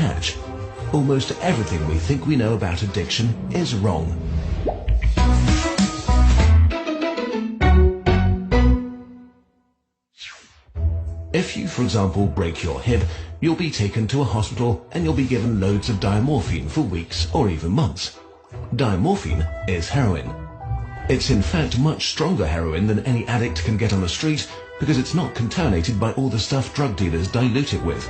patch. Almost everything we think we know about addiction is wrong. If you, for example, break your hip, you'll be taken to a hospital and you'll be given loads of diamorphine for weeks or even months. Diamorphine is heroin. It's in fact much stronger heroin than any addict can get on the street because it's not contaminated by all the stuff drug dealers dilute it with.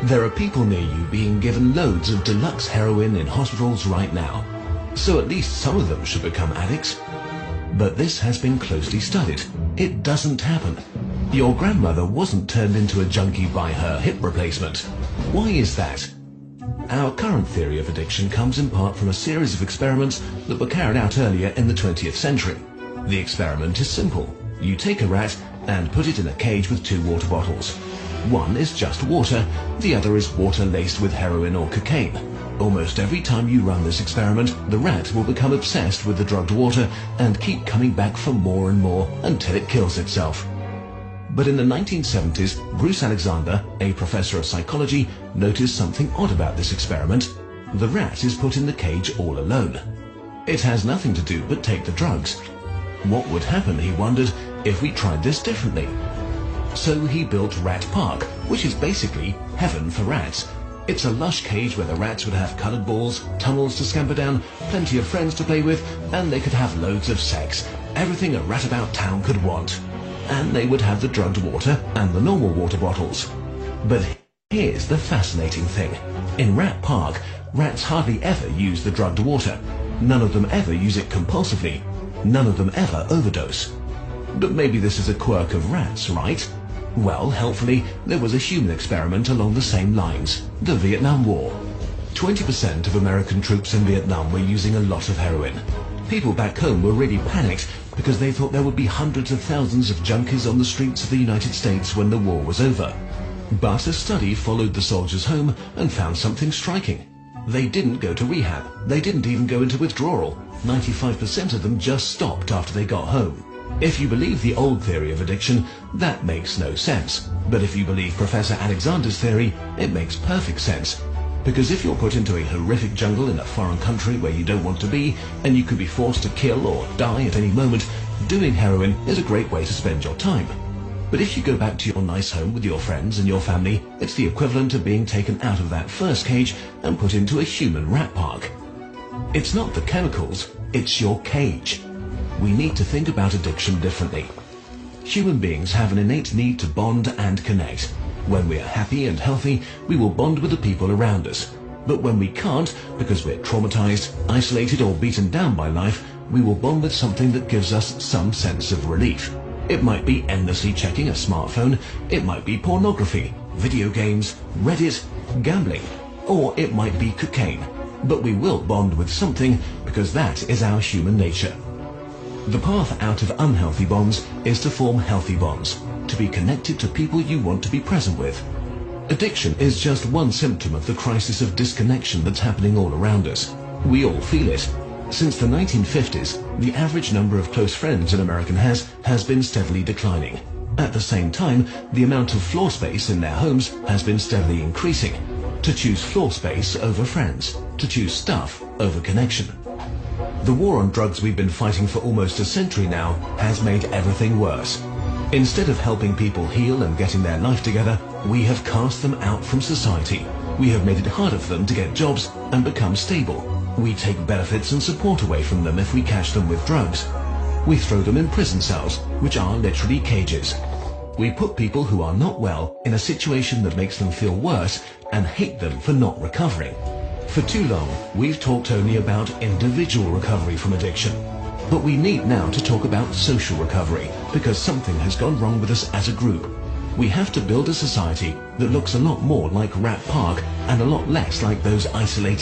There are people near you being given loads of deluxe heroin in hospitals right now, so at least some of them should become addicts. But this has been closely studied. It doesn't happen. Your grandmother wasn't turned into a junkie by her hip replacement. Why is that? Our current theory of addiction comes in part from a series of experiments that were carried out earlier in the 20th century. The experiment is simple. You take a rat and put it in a cage with 2 water bottles. One is just water, the other is water laced with heroin or cocaine. Almost every time you run this experiment, the rat will become obsessed with the drugged water and keep coming back for more and more until it kills itself. But in the 1970s, Bruce Alexander, a professor of psychology, noticed something odd about this experiment. The rat is put in the cage all alone. It has nothing to do but take the drugs. What would happen, he wondered, if we tried this differently? So he built Rat Park, which is basically heaven for rats. It's a lush cage where the rats would have coloured balls, tunnels to scamper down, plenty of friends to play with, and they could have loads of sex. Everything a rat about town could want. And they would have the drugged water and the normal water bottles. But here's the fascinating thing. In Rat Park, rats hardly ever use the drugged water. None of them ever use it compulsively. None of them ever overdose. But maybe this is a quirk of rats, right? Well, helpfully, there was a human experiment along the same lines, the Vietnam War. 20% of American troops in Vietnam were using a lot of heroin. People back home were really panicked because they thought there would be hundreds of thousands of junkies on the streets of the United States when the war was over. But a study followed the soldiers home and found something striking. They didn't go to rehab. They didn't even go into withdrawal. 95% of them just stopped after they got home. If you believe the old theory of addiction, that makes no sense. But if you believe Professor Alexander's theory, it makes perfect sense. Because if you're put into a horrific jungle in a foreign country where you don't want to be, and you could be forced to kill or die at any moment, doing heroin is a great way to spend your time. But if you go back to your nice home with your friends and your family, it's the equivalent of being taken out of that first cage and put into a human rat park. It's not the chemicals, it's your cage. We need to think about addiction differently. Human beings have an innate need to bond and connect. When we are happy and healthy, we will bond with the people around us. But when we can't, because we're traumatized, isolated or beaten down by life, we will bond with something that gives us some sense of relief. It might be endlessly checking a smartphone, it might be pornography, video games, Reddit, gambling, or it might be cocaine. But we will bond with something because that is our human nature. The path out of unhealthy bonds is to form healthy bonds, to be connected to people you want to be present with. Addiction is just one symptom of the crisis of disconnection that's happening all around us. We all feel it. Since the 1950s, the average number of close friends an American has been steadily declining. At the same time, the amount of floor space in their homes has been steadily increasing. To choose floor space over friends, to choose stuff over connection. The war on drugs we've been fighting for almost a century now has made everything worse. Instead of helping people heal and getting their life together, we have cast them out from society. We have made it harder for them to get jobs and become stable. We take benefits and support away from them if we catch them with drugs. We throw them in prison cells, which are literally cages. We put people who are not well in a situation that makes them feel worse and hate them for not recovering. For too long, we've talked only about individual recovery from addiction. But we need now to talk about social recovery, because something has gone wrong with us as a group. We have to build a society that looks a lot more like Rat Park and a lot less like those isolated